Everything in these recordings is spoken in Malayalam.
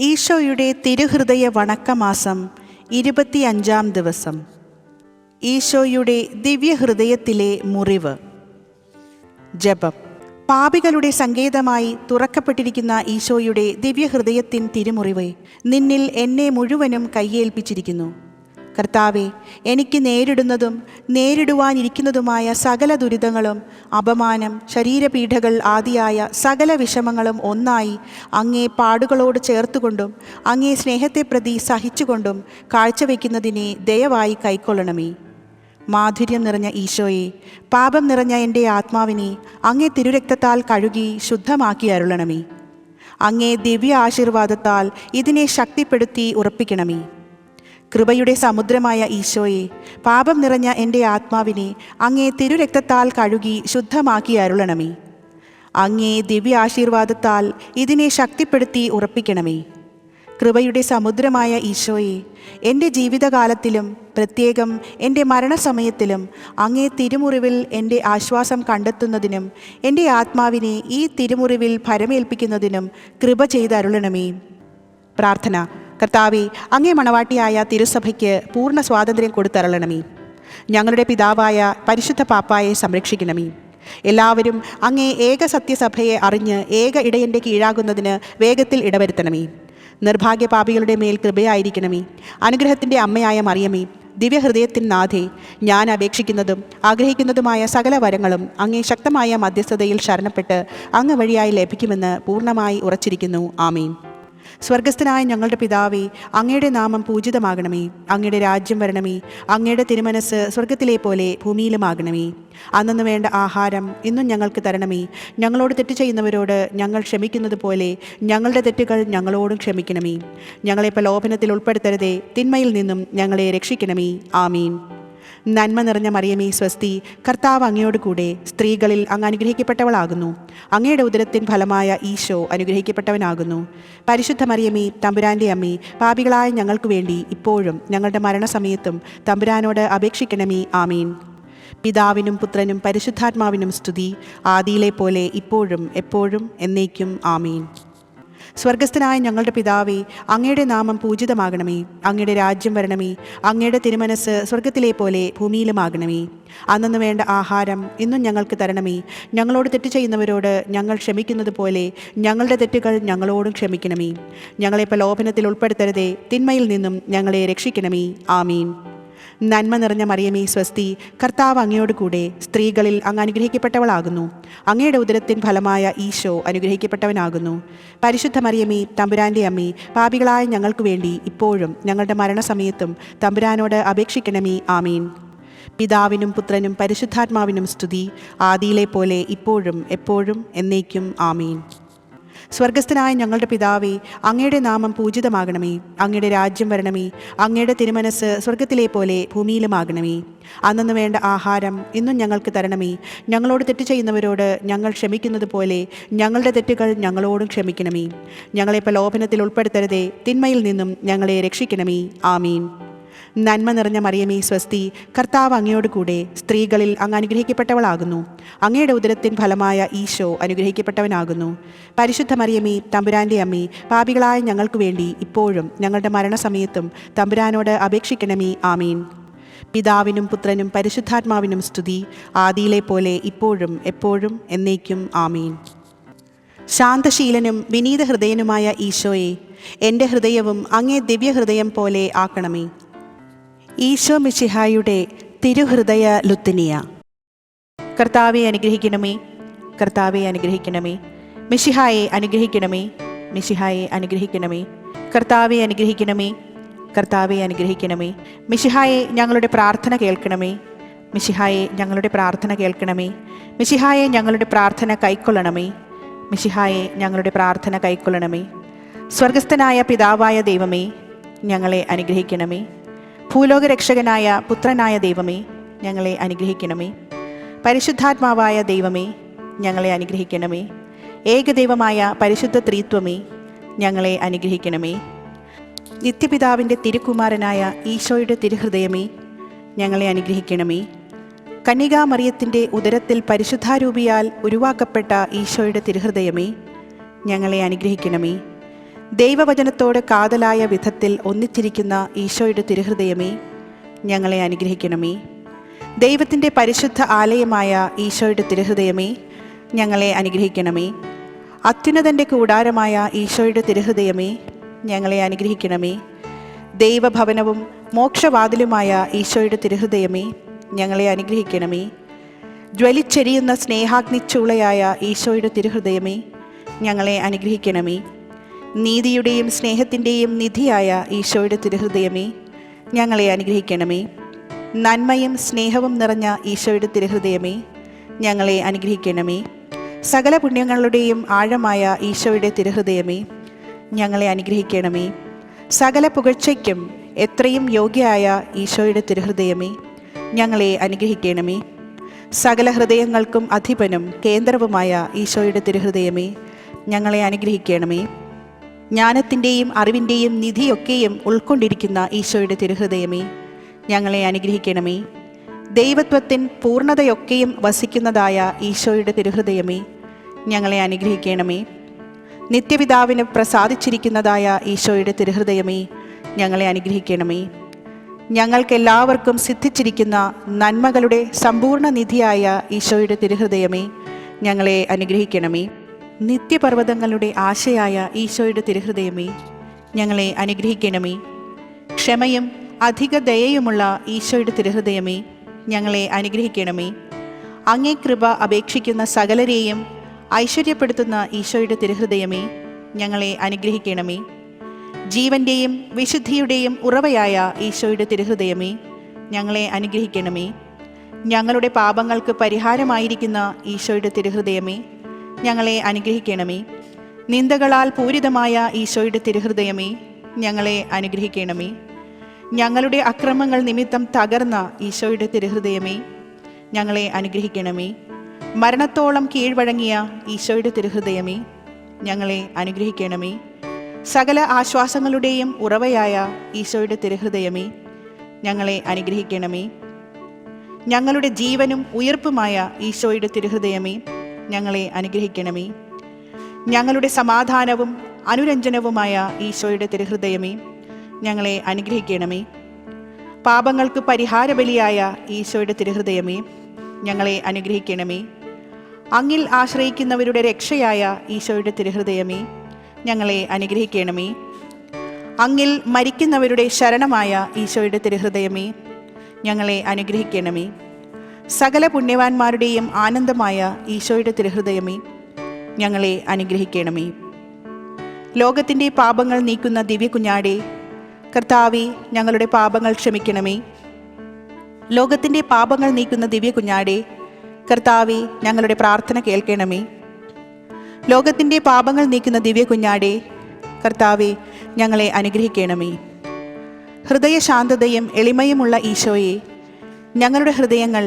ഈശോയുടെ തിരുഹൃദയ വണക്കമാസം 25-ാം ദിവസം. ഈശോയുടെ ദിവ്യഹൃദയത്തിലെ മുറിവ്. ജപം. പാപികളുടെ സങ്കേതമായി തുറക്കപ്പെട്ടിരിക്കുന്ന ഈശോയുടെ ദിവ്യഹൃദയത്തിൻ തിരുമുറിവ് നിന്നിൽ എന്നെ മുഴുവനും കയ്യേൽപ്പിച്ചിരിക്കുന്നു. കർത്താവെ, എനിക്ക് നേരിടുവാനിരിക്കുന്നതുമായ സകല ദുരിതങ്ങളും, അപമാനം, ശരീരപീഠകൾ ആദിയായ സകല വിഷമങ്ങളും ഒന്നായി അങ്ങേ പാടുകളോട് ചേർത്തുകൊണ്ടും അങ്ങേ സ്നേഹത്തെ പ്രതി സഹിച്ചുകൊണ്ടും കാഴ്ചവെക്കുന്നതിനെ ദയവായി കൈക്കൊള്ളണമേ. മാധുര്യം നിറഞ്ഞ ഈശോയെ, പാപം നിറഞ്ഞ എൻ്റെ ആത്മാവിനെ അങ്ങേ തിരുരക്തത്താൽ കഴുകി ശുദ്ധമാക്കി അരുളണമേ. അങ്ങേ ദിവ്യ ആശീർവാദത്താൽ ഇതിനെ ശക്തിപ്പെടുത്തി ഉറപ്പിക്കണമേ. കൃപയുടെ സമുദ്രമായ ഈശോയെ, പാപം നിറഞ്ഞ എൻ്റെ ആത്മാവിനെ അങ്ങേ തിരുരക്തത്താൽ കഴുകി ശുദ്ധമാക്കി അരുളണമേ. അങ്ങേ ദിവ്യ ആശീർവാദത്താൽ ഇതിനെ ശക്തിപ്പെടുത്തി ഉറപ്പിക്കണമേ. കൃപയുടെ സമുദ്രമായ ഈശോയെ, എൻ്റെ ജീവിതകാലത്തിലും പ്രത്യേകം എൻ്റെ മരണസമയത്തിലും അങ്ങേ തിരുമുറിവിൽ എൻ്റെ ആശ്വാസം കണ്ടെത്തുന്നതിനും എൻ്റെ ആത്മാവിനെ ഈ തിരുമുറിവിൽ ഭരമേൽപ്പിക്കുന്നതിനും കൃപ ചെയ്തരുളണമേ. പ്രാർത്ഥന. കർത്താവെ, അങ്ങേ മണവാട്ടിയായ തിരുസഭയ്ക്ക് പൂർണ്ണ സ്വാതന്ത്ര്യം കൊടുത്തരുളണമേ. ഞങ്ങളുടെ പിതാവായ പരിശുദ്ധ പാപ്പായെ സംരക്ഷിക്കണമേ. എല്ലാവരും അങ്ങേ ഏക സത്യസഭയെ അറിഞ്ഞ് ഏക ഇടയൻ്റെ കീഴാകുന്നതിന് വേഗത്തിൽ ഇടവരുത്തണമേ. നിർഭാഗ്യ പാപികളുടെ മേൽ കൃപയായിരിക്കണമേ. അനുഗ്രഹത്തിൻ്റെ അമ്മയായ മറിയമേ, ദിവ്യഹൃദയത്തിൻ നാഥേ, ഞാൻ അപേക്ഷിക്കുന്നതും ആഗ്രഹിക്കുന്നതുമായ സകല വരങ്ങളും അങ്ങേ ശക്തമായ മധ്യസ്ഥതയിൽ ശരണപ്പെട്ട് അങ്ങ് വഴിയായി ലഭിക്കുമെന്ന് പൂർണ്ണമായി ഉറച്ചിരിക്കുന്നു. ആമീൻ. സ്വർഗസ്ഥനായ ഞങ്ങളുടെ പിതാവേ, അങ്ങയുടെ നാമം പൂജിതമാകണമേ. അങ്ങയുടെ രാജ്യം വരണമേ. അങ്ങയുടെ തിരുമനസ് സ്വർഗത്തിലെ പോലെ ഭൂമിയിലുമാകണമേ. അന്നു വേണ്ട ആഹാരം ഇന്നും ഞങ്ങൾക്ക് തരണമേ. ഞങ്ങളോട് തെറ്റ് ചെയ്യുന്നവരോട് ഞങ്ങൾ ക്ഷമിക്കുന്നത് പോലെ ഞങ്ങളുടെ തെറ്റുകൾ ഞങ്ങളോടും ക്ഷമിക്കണമേ. ഞങ്ങളെ പ്രലോഭനത്തിൽ ഉൾപ്പെടുത്തരുതേ, തിന്മയിൽ നിന്നും ഞങ്ങളെ രക്ഷിക്കണമേ. ആമീൻ. നന്മ നിറഞ്ഞ മറിയമേ, സ്വസ്തി, കർത്താവ് അങ്ങയോട് കൂടെ സ്ത്രീകളിൽ അങ്ങ് അനുഗ്രഹിക്കപ്പെട്ടവളാകുന്നു. അങ്ങയുടെ ഉദരത്തിൻ ഫലമായ ഈശോ അനുഗ്രഹിക്കപ്പെട്ടവനാകുന്നു. പരിശുദ്ധ മറിയമേ, തമ്പുരാൻ്റെ അമ്മേ, പാപികളായ ഞങ്ങൾക്ക് വേണ്ടി ഇപ്പോഴും ഞങ്ങളുടെ മരണസമയത്തും തമ്പുരാനോട് അപേക്ഷിക്കണമേ. ആമീൻ. പിതാവിനും പുത്രനും പരിശുദ്ധാത്മാവിനും സ്തുതി, ആദിയിലെ പോലെ ഇപ്പോഴും എപ്പോഴും എന്നേക്കും. ആമീൻ. സ്വർഗസ്ഥനായ ഞങ്ങളുടെ പിതാവേ, അങ്ങയുടെ നാമം പൂജിതമാകണമേ. അങ്ങയുടെ രാജ്യം വരണമേ. അങ്ങയുടെ തിരുമനസ് സ്വർഗത്തിലെ പോലെ ഭൂമിയിലുമാകണമേ. അന്നു വേണ്ട ആഹാരം ഇന്നും ഞങ്ങൾക്ക് തരണമേ. ഞങ്ങളോട് തെറ്റ് ചെയ്യുന്നവരോട് ഞങ്ങൾ ക്ഷമിക്കുന്നത് പോലെ ഞങ്ങളുടെ തെറ്റുകൾ ഞങ്ങളോടും ക്ഷമിക്കണമേ. ഞങ്ങളെ പ്രലോഭനത്തിൽ ഉൾപ്പെടുത്തരുതേ, തിന്മയിൽ നിന്നും ഞങ്ങളെ രക്ഷിക്കണമേ. ആമീൻ. നന്മ നിറഞ്ഞ മറിയമേ, സ്വസ്തി, കർത്താവ് അങ്ങയോട് കൂടെ സ്ത്രീകളിൽ അങ്ങ് അനുഗ്രഹിക്കപ്പെട്ടവളാകുന്നു. അങ്ങയുടെ ഉദരത്തിൻ ഫലമായ ഈശോ അനുഗ്രഹിക്കപ്പെട്ടവനാകുന്നു. പരിശുദ്ധ മറിയമേ, തമ്പുരാൻ്റെ അമ്മേ, പാപികളായ ഞങ്ങൾക്ക് വേണ്ടി ഇപ്പോഴും ഞങ്ങളുടെ മരണസമയത്തും തമ്പുരാനോട് അപേക്ഷിക്കണമേ. ആമീൻ. പിതാവിനും പുത്രനും പരിശുദ്ധാത്മാവിനും സ്തുതി, ആദിയിലെ പോലെ ഇപ്പോഴും എപ്പോഴും എന്നേക്കും. ആമീൻ. സ്വർഗസ്ഥനായ ഞങ്ങളുടെ പിതാവേ, അങ്ങയുടെ നാമം പൂജിതമാകണമേ. അങ്ങയുടെ രാജ്യം വരണമേ. അങ്ങയുടെ തിരുമനസ് സ്വർഗത്തിലെ പോലെ ഭൂമിയിലുമാകണമേ. അന്നു വേണ്ട ആഹാരം ഇന്നും ഞങ്ങൾക്ക് തരണമേ. ഞങ്ങളോട് തെറ്റ് ചെയ്യുന്നവരോട് ഞങ്ങൾ ക്ഷമിക്കുന്നത് പോലെ ഞങ്ങളുടെ തെറ്റുകൾ ഞങ്ങളോടും ക്ഷമിക്കണമേ. ഞങ്ങളെ പ്രലോഭനത്തിൽ ഉൾപ്പെടുത്തരുതേ, തിന്മയിൽ നിന്നും ഞങ്ങളെ രക്ഷിക്കണമേ. ആമീൻ. നന്മ നിറഞ്ഞ മറിയമേ, സ്വസ്തി, കർത്താവ് അങ്ങയോട് കൂടെ സ്ത്രീകളിൽ അങ്ങ് അനുഗ്രഹിക്കപ്പെട്ടവളാകുന്നു. അങ്ങയുടെ ഉദരത്തിൻ ഫലമായ ഈശോ അനുഗ്രഹിക്കപ്പെട്ടവനാകുന്നു. പരിശുദ്ധ മറിയമേ, തമ്പുരാൻ്റെ അമ്മേ, പാപികളായ ഞങ്ങൾക്ക് വേണ്ടി ഇപ്പോഴും ഞങ്ങളുടെ മരണസമയത്തും തമ്പുരാനോട് അപേക്ഷിക്കണമേ. ആമീൻ. പിതാവിനും പുത്രനും പരിശുദ്ധാത്മാവിനും സ്തുതി, ആദിയിലെ പോലെ ഇപ്പോഴും എപ്പോഴും എന്നേക്കും. ആമീൻ. ശാന്തശീലനും വിനീത ഹൃദയനുമായ ഈശോയെ, എൻ്റെ ഹൃദയവും അങ്ങേ ദിവ്യഹൃദയം പോലെ ആക്കണമേ. ഈശോ മിശിഹായുടെ തിരുഹൃദയ ലുത്തിനിയ. കർത്താവെ അനുഗ്രഹിക്കണമേ. കർത്താവെ അനുഗ്രഹിക്കണമേ. മിശിഹായെ അനുഗ്രഹിക്കണമേ. മിശിഹായെ അനുഗ്രഹിക്കണമേ. കർത്താവെ അനുഗ്രഹിക്കണമേ. കർത്താവെ അനുഗ്രഹിക്കണമേ. മിശിഹായെ ഞങ്ങളുടെ പ്രാർത്ഥന കേൾക്കണമേ. മിശിഹായെ ഞങ്ങളുടെ പ്രാർത്ഥന കേൾക്കണമേ. മിശിഹായെ ഞങ്ങളുടെ പ്രാർത്ഥന കൈക്കൊള്ളണമേ. മിശിഹായെ ഞങ്ങളുടെ പ്രാർത്ഥന കൈക്കൊള്ളണമേ. സ്വർഗസ്ഥനായ പിതാവായ ദൈവമേ, ഞങ്ങളെ അനുഗ്രഹിക്കണമേ. ഭൂലോകരക്ഷകനായ പുത്രനായ ദൈവമേ, ഞങ്ങളെ അനുഗ്രഹിക്കണമേ. പരിശുദ്ധാത്മാവായ ദൈവമേ, ഞങ്ങളെ അനുഗ്രഹിക്കണമേ. ഏകദൈവമായ പരിശുദ്ധ ത്രിത്വമേ, ഞങ്ങളെ അനുഗ്രഹിക്കണമേ. നിത്യപിതാവിൻ്റെ തിരുക്കുമാരനായ ഈശോയുടെ തിരുഹൃദയമേ, ഞങ്ങളെ അനുഗ്രഹിക്കണമേ. കന്യകാമറിയത്തിൻ്റെ ഉദരത്തിൽ പരിശുദ്ധാരൂപിയാൽ ഉരുവാക്കപ്പെട്ട ഈശോയുടെ തിരുഹൃദയമേ, ഞങ്ങളെ അനുഗ്രഹിക്കണമേ. ദൈവവചനത്തോട് കാതലായ വിധത്തിൽ ഒന്നിച്ചിരിക്കുന്ന ഈശോയുടെ തിരുഹൃദയമേ, ഞങ്ങളെ അനുഗ്രഹിക്കണമേ. ദൈവത്തിൻ്റെ പരിശുദ്ധ ആലയമായ ഈശോയുടെ തിരുഹൃദയമേ, ഞങ്ങളെ അനുഗ്രഹിക്കണമേ. അത്യുന്നതൻ്റെ കൂടാരമായ ഈശോയുടെ തിരുഹൃദയമേ, ഞങ്ങളെ അനുഗ്രഹിക്കണമേ. ദൈവഭവനവും മോക്ഷവാതിലുമായ ഈശോയുടെ തിരുഹൃദയമേ, ഞങ്ങളെ അനുഗ്രഹിക്കണമേ. ജ്വലിച്ചെരിയുന്ന സ്നേഹാഗ്നിച്ചൂളയായ ഈശോയുടെ തിരുഹൃദയമേ, ഞങ്ങളെ അനുഗ്രഹിക്കണമേ. നീതിയുടെയും സ്നേഹത്തിൻ്റെയും നിധിയായ ഈശോയുടെ തിരുഹൃദയമേ, ഞങ്ങളെ അനുഗ്രഹിക്കണമേ. നന്മയും സ്നേഹവും നിറഞ്ഞ ഈശോയുടെ തിരുഹൃദയമേ, ഞങ്ങളെ അനുഗ്രഹിക്കണമേ. സകല പുണ്യങ്ങളുടെയും ആഴമായ ഈശോയുടെ തിരുഹൃദയമേ, ഞങ്ങളെ അനുഗ്രഹിക്കണമേ. സകല പുകഴ്ചയ്ക്കും എത്രയും യോഗ്യയായ ഈശോയുടെ തിരുഹൃദയമേ, ഞങ്ങളെ അനുഗ്രഹിക്കണമേ. സകല ഹൃദയങ്ങൾക്കും അധിപനും കേന്ദ്രവുമായ ഈശോയുടെ തിരുഹൃദയമേ, ഞങ്ങളെ അനുഗ്രഹിക്കണമേ. ജ്ഞാനത്തിൻ്റെയും അറിവിൻ്റെയും നിധിയൊക്കെയും ഉൾക്കൊണ്ടിരിക്കുന്ന ഈശോയുടെ തിരുഹൃദയമേ, ഞങ്ങളെ അനുഗ്രഹിക്കണമേ. ദൈവത്വത്തിൻ പൂർണ്ണതയൊക്കെയും വസിക്കുന്നതായ ഈശോയുടെ തിരുഹൃദയമേ, ഞങ്ങളെ അനുഗ്രഹിക്കണമേ. നിത്യപിതാവിന് പ്രസാദിച്ചിരിക്കുന്നതായ ഈശോയുടെ തിരുഹൃദയമേ, ഞങ്ങളെ അനുഗ്രഹിക്കണമേ. ഞങ്ങൾക്കെല്ലാവർക്കും സിദ്ധിച്ചിരിക്കുന്ന നന്മകളുടെ സമ്പൂർണ്ണ നിധിയായ ഈശോയുടെ തിരുഹൃദയമേ, ഞങ്ങളെ അനുഗ്രഹിക്കണമേ. നിത്യപർവ്വതങ്ങളുടെ ആശയായ ഈശോയുടെ തിരുഹൃദയമേ, ഞങ്ങളെ അനുഗ്രഹിക്കണമേ. ക്ഷമയും അധിക ദയയുമുള്ള ഈശോയുടെ തിരുഹൃദയമേ, ഞങ്ങളെ അനുഗ്രഹിക്കണമേ. അങ്ങേ കൃപ അപേക്ഷിക്കുന്ന സകലരെയും ഐശ്വര്യപ്പെടുത്തുന്ന ഈശോയുടെ തിരുഹൃദയമേ, ഞങ്ങളെ അനുഗ്രഹിക്കണമേ. ജീവൻ്റെയും വിശുദ്ധിയുടെയും ഉറവയായ ഈശോയുടെ തിരുഹൃദയമേ, ഞങ്ങളെ അനുഗ്രഹിക്കണമേ. ഞങ്ങളുടെ പാപങ്ങൾക്ക് പരിഹാരമായിരിക്കുന്ന ഈശോയുടെ തിരുഹൃദയമേ, ഞങ്ങളെ അനുഗ്രഹിക്കണമേ. നിന്ദകളാൽ പൂരിതമായ ഈശോയുടെ തിരുഹൃദയമേ, ഞങ്ങളെ അനുഗ്രഹിക്കണമേ. ഞങ്ങളുടെ അക്രമങ്ങൾ നിമിത്തം തകർന്ന ഈശോയുടെ തിരുഹൃദയമേ, ഞങ്ങളെ അനുഗ്രഹിക്കണമേ. മരണത്തോളം കീഴ്വഴങ്ങിയ ഈശോയുടെ തിരുഹൃദയമേ, ഞങ്ങളെ അനുഗ്രഹിക്കണമേ. സകല ആശ്വാസങ്ങളുടെയും ഉറവയായ ഈശോയുടെ തിരുഹൃദയമേ, ഞങ്ങളെ അനുഗ്രഹിക്കണമേ. ഞങ്ങളുടെ ജീവനും ഉയിർപ്പുമായ ഈശോയുടെ തിരുഹൃദയമേ, ഞങ്ങളെ അനുഗ്രഹിക്കണമേ. ഞങ്ങളുടെ സമാധാനവും അനുരഞ്ജനവുമായ ഈശോയുടെ തിരുഹൃദയമേ, ഞങ്ങളെ അനുഗ്രഹിക്കണമേ. പാപങ്ങൾക്ക് പരിഹാരബലിയായ ഈശോയുടെ തിരുഹൃദയമേ, ഞങ്ങളെ അനുഗ്രഹിക്കണമേ. അങ്ങിൽ ആശ്രയിക്കുന്നവരുടെ രക്ഷയായ ഈശോയുടെ തിരുഹൃദയമേ, ഞങ്ങളെ അനുഗ്രഹിക്കണമേ. അങ്ങിൽ മരിക്കുന്നവരുടെ ശരണമായ ഈശോയുടെ തിരുഹൃദയമേ, ഞങ്ങളെ അനുഗ്രഹിക്കണമേ. സകല പുണ്യവാന്മാരുടെയും ആനന്ദമായ ഈശോയുടെ തിരുഹൃദയമേ, ഞങ്ങളെ അനുഗ്രഹിക്കണമേ. ലോകത്തിൻ്റെ പാപങ്ങൾ നീക്കുന്ന ദിവ്യകുഞ്ഞാടേ, കർത്താവേ, ഞങ്ങളുടെ പാപങ്ങൾ ക്ഷമിക്കണമേ. ലോകത്തിൻ്റെ പാപങ്ങൾ നീക്കുന്ന ദിവ്യകുഞ്ഞാടേ, കർത്താവേ, ഞങ്ങളുടെ പ്രാർത്ഥന കേൾക്കണമേ. ലോകത്തിൻ്റെ പാപങ്ങൾ നീക്കുന്ന ദിവ്യകുഞ്ഞാടേ, കർത്താവേ, ഞങ്ങളെ അനുഗ്രഹിക്കണമേ. ഹൃദയശാന്തതയും എളിമയുമുള്ള ഈശോയെ, ഞങ്ങളുടെ ഹൃദയങ്ങൾ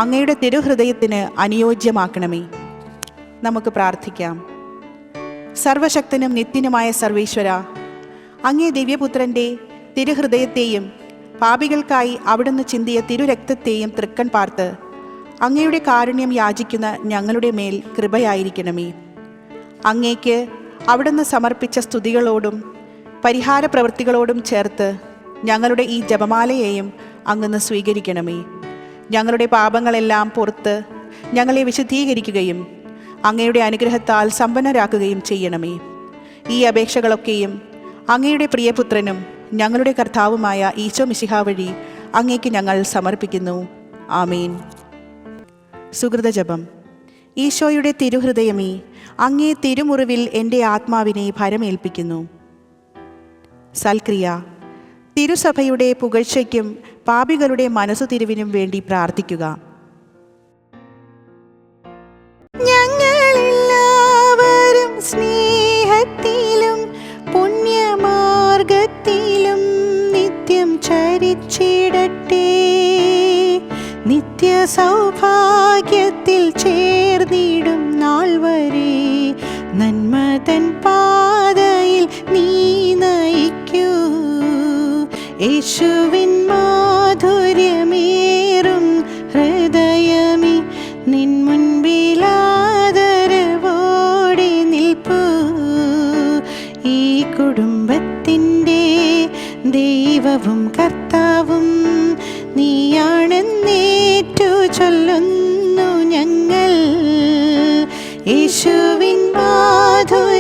അങ്ങയുടെ തിരുഹൃദയത്തിന് അനുയോജ്യമാക്കണമേ. നമുക്ക് പ്രാർത്ഥിക്കാം. സർവശക്തനും നിത്യനുമായ സർവേശ്വര, അങ്ങേ ദിവ്യപുത്രൻ്റെ തിരുഹൃദയത്തെയും പാപികൾക്കായി അവിടുന്ന് ചിന്തിയ തിരുരക്തത്തെയും തൃക്കൺ പാർത്ത് അങ്ങയുടെ കാരുണ്യം യാചിക്കുന്ന ഞങ്ങളുടെ മേൽ കൃപയായിരിക്കണമേ. അങ്ങേക്ക് അവിടുന്ന് സമർപ്പിച്ച സ്തുതികളോടും പരിഹാര പ്രവൃത്തികളോടും ചേർത്ത് ഞങ്ങളുടെ ഈ ജപമാലയെയും അങ്ങ് സ്വീകരിക്കണമേ. ഞങ്ങളുടെ പാപങ്ങളെല്ലാം പുറത്ത് ഞങ്ങളെ വിശുദ്ധീകരിക്കുകയും അങ്ങയുടെ അനുഗ്രഹത്താൽ സമ്പന്നരാക്കുകയും ചെയ്യണമേ. ഈ അപേക്ഷകളൊക്കെയും അങ്ങയുടെ പ്രിയപുത്രനും ഞങ്ങളുടെ കർത്താവുമായ ഈശോ മിശിഹ വഴി അങ്ങേക്ക് ഞങ്ങൾ സമർപ്പിക്കുന്നു. ആമീൻ. സുകൃതജപം. ഈശോയുടെ തിരുഹൃദയമേ, അങ്ങേ തിരുമുറിവിൽ എൻ്റെ ആത്മാവിനെ ഭരമേൽപ്പിക്കുന്നു. സൽക്രിയ. തിരുസഭയുടെ പുകഴ്ചയ്ക്കും പാപികളുടെ മനസ്സുതിരിവിനും വേണ്ടി പ്രാർത്ഥിക്കുക. ഞങ്ങളെല്ലാവരും സ്നേഹത്തിലും പുണ്യമാർഗത്തിലും നിത്യം ചരിച്ചിടട്ടെ. നിത്യ സൗഭാഗ്യത്തിൽ ചേർന്നിടും നാൾ വരെ നന്മതൻ പാതയിൽ നീ നയിക്കൂ. യേശുവിൻ മാധുര്യമേറും ഹൃദയമേ, നിൻ മുൻപിലാദരവോടെ നിൽപ്പൂ. ഈ ദൈവവും കർത്താവും നീയാണെന്നേറ്റു ചൊല്ലുന്നു ഞങ്ങൾ. യേശുവിൻ മാധുര്യ